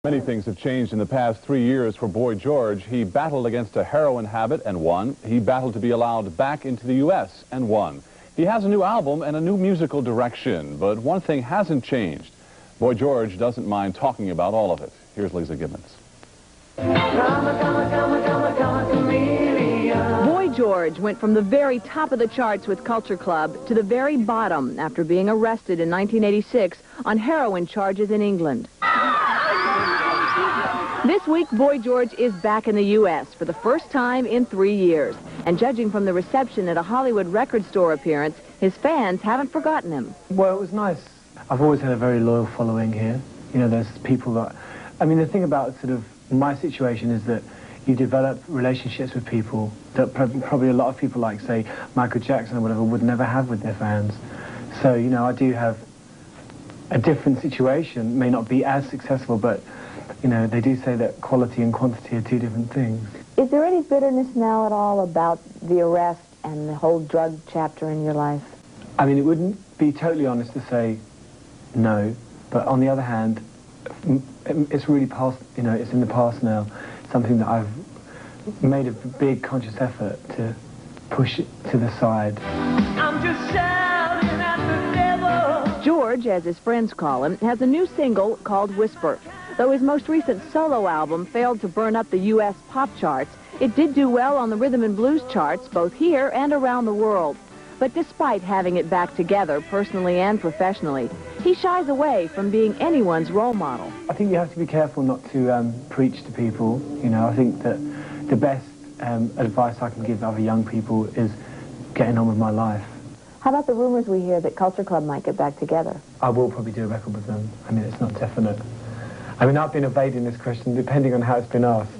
Many things have changed in the past 3 years for Boy George. He battled against a heroin habit and won. He battled to be allowed back into the U.S. and won. He has a new album and a new musical direction, but one thing hasn't changed. Boy George doesn't mind talking about all of it. Here's Lisa Gibbons. Boy George went from the very top of the charts with Culture Club to the very bottom after being arrested in 1986 on heroin charges in England. This week, Boy George is back in the U.S. for the first time in 3 years. And judging from the reception at a Hollywood record store appearance, his fans haven't forgotten him. Well, it was nice. I've always had a very loyal following here. You know, there's people that... I mean, the thing about sort of my situation is that you develop relationships with people that probably a lot of people like, say, Michael Jackson or whatever, would never have with their fans. So, you know, I do have a different situation. May not be as successful, but... You know, they do say that quality and quantity are two different things. Is there any bitterness now at all about the arrest and the whole drug chapter in your life? I mean, it wouldn't be totally honest to say no, but on the other hand, it's really past, you know, it's in the past now. Something that I've made a big conscious effort to push it to the side. I'm just shouting at the devil. George, as his friends call him, has a new single called Whisper. Though his most recent solo album failed to burn up the U.S. pop charts, it did do well on the rhythm and blues charts, both here and around the world. But despite having it back together, personally and professionally, he shies away from being anyone's role model. I think you have to be careful not to preach to people. You know, I think that the best advice I can give other young people is getting on with my life. How about the rumors we hear that Culture Club might get back together? I will probably do a record with them. I mean, it's not definite. I mean, I've been evading this question depending on how it's been asked,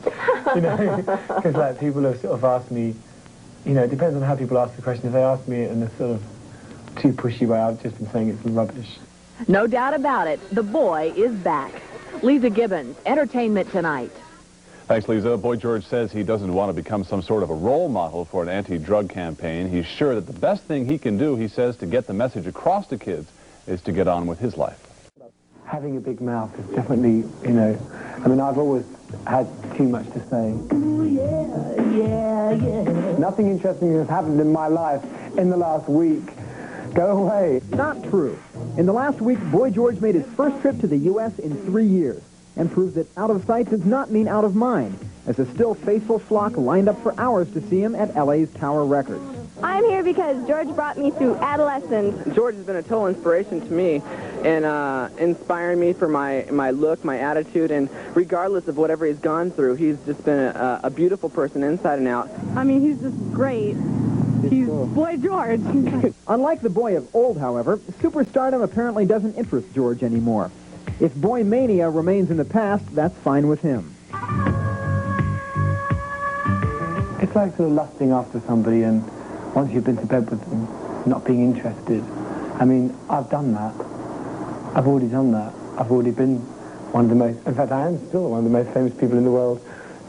you know, because like people have sort of asked me, you know, it depends on how people ask the question. If they ask me in a sort of too pushy way, I've just been saying it's rubbish. No doubt about it, the boy is back. Lisa Gibbons, Entertainment Tonight. Thanks, Lisa. Boy George says he doesn't want to become some sort of a role model for an anti-drug campaign. He's sure that the best thing he can do, he says, to get the message across to kids is to get on with his life. Having a big mouth is definitely, you know, I mean, I've always had too much to say. Ooh, yeah. Nothing interesting has happened in my life in the last week. Go away. Not true. In the last week, Boy George made his first trip to the U.S. in 3 years and proves that out of sight does not mean out of mind, as a still faithful flock lined up for hours to see him at L.A.'s Tower Records. I'm here because George brought me through adolescence. George has been a total inspiration to me and inspiring me for my look, my attitude, and regardless of whatever he's gone through, he's just been a beautiful person inside and out. I mean, he's just great. He's Boy George. Unlike the boy of old, however, superstardom apparently doesn't interest George anymore. If boy mania remains in the past, that's fine with him. It's like sort of lusting after somebody and once you've been to bed with them, not being interested. I mean, I've done that. I've already done that. I've already been one of the most, in fact, I am still one of the most famous people in the world.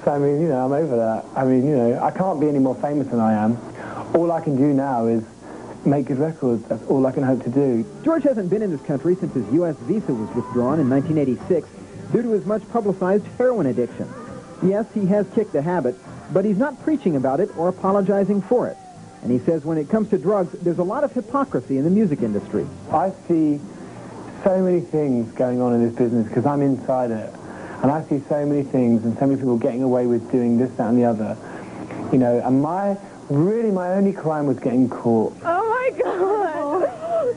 So, I mean, you know, I'm over that. I mean, you know, I can't be any more famous than I am. All I can do now is make good records. That's all I can hope to do. George hasn't been in this country since his U.S. visa was withdrawn in 1986 due to his much publicized heroin addiction. Yes, he has kicked the habit, but he's not preaching about it or apologizing for it. And he says when it comes to drugs, there's a lot of hypocrisy in the music industry. I see so many things going on in this business because I'm inside it. And I see so many things and so many people getting away with doing this, that, and the other. You know, and my only crime was getting caught. Oh, my God.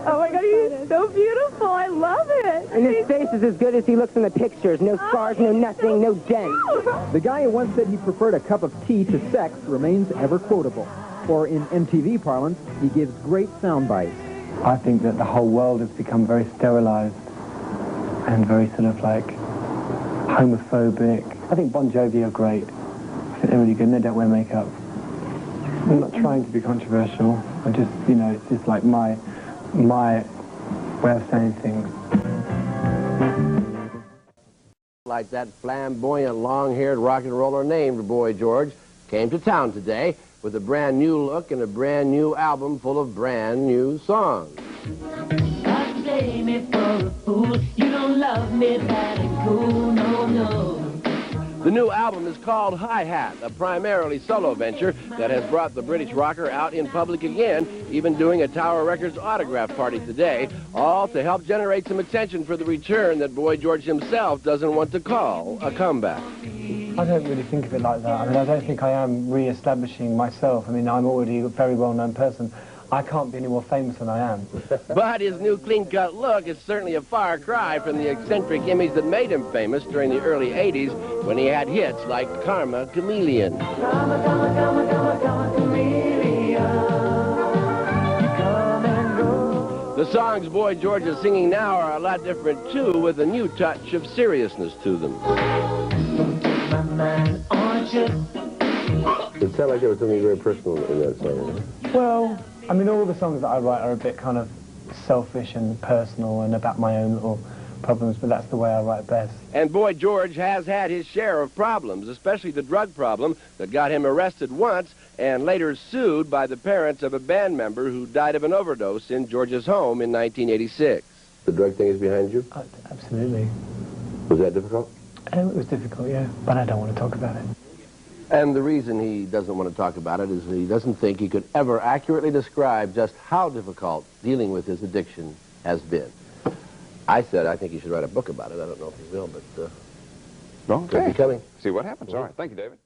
Oh, my God, he's so beautiful. I love it. And his face is as good as he looks in the pictures. No scars, no nothing, no dent. The guy who once said he preferred a cup of tea to sex remains ever quotable. Or in MTV parlance, he gives great sound bites. I think that the whole world has become very sterilized and very sort of like homophobic. I think Bon Jovi are great. I think they're really good and they don't wear makeup. I'm not trying to be controversial. I just, you know, it's just like my way of saying things. Like that flamboyant, long-haired rock and roller named Boy George came to town today with a brand new look and a brand new album full of brand new songs. God blame me for a fool. You don't love me bad and cool, no, no. The new album is called Hi-Hat, a primarily solo venture that has brought the British rocker out in public again, even doing a Tower Records autograph party today, all to help generate some attention for the return that Boy George himself doesn't want to call a comeback. I don't really think of it like that. I mean, I don't think I am re-establishing myself. I mean, I'm already a very well-known person. I can't be any more famous than I am. But his new clean-cut look is certainly a far cry from the eccentric image that made him famous during the early 80s when he had hits like Karma Chameleon. Karma, karma, karma, karma, karma, chameleon. You come and go. The songs Boy George is singing now are a lot different, too, with a new touch of seriousness to them. Don't take my mind on you. It sounded like there was something very personal in that song. Well, I mean, all the songs that I write are a bit kind of selfish and personal and about my own little problems, but that's the way I write best. And Boy George has had his share of problems, especially the drug problem that got him arrested once and later sued by the parents of a band member who died of an overdose in George's home in 1986. The drug thing is behind you? Absolutely. Was that difficult? It was difficult, yeah, but I don't want to talk about it. And the reason he doesn't want to talk about it is he doesn't think he could ever accurately describe just how difficult dealing with his addiction has been. I said I think he should write a book about it. I don't know if he will, but Okay. could be coming. See what happens. All right. Thank you, David.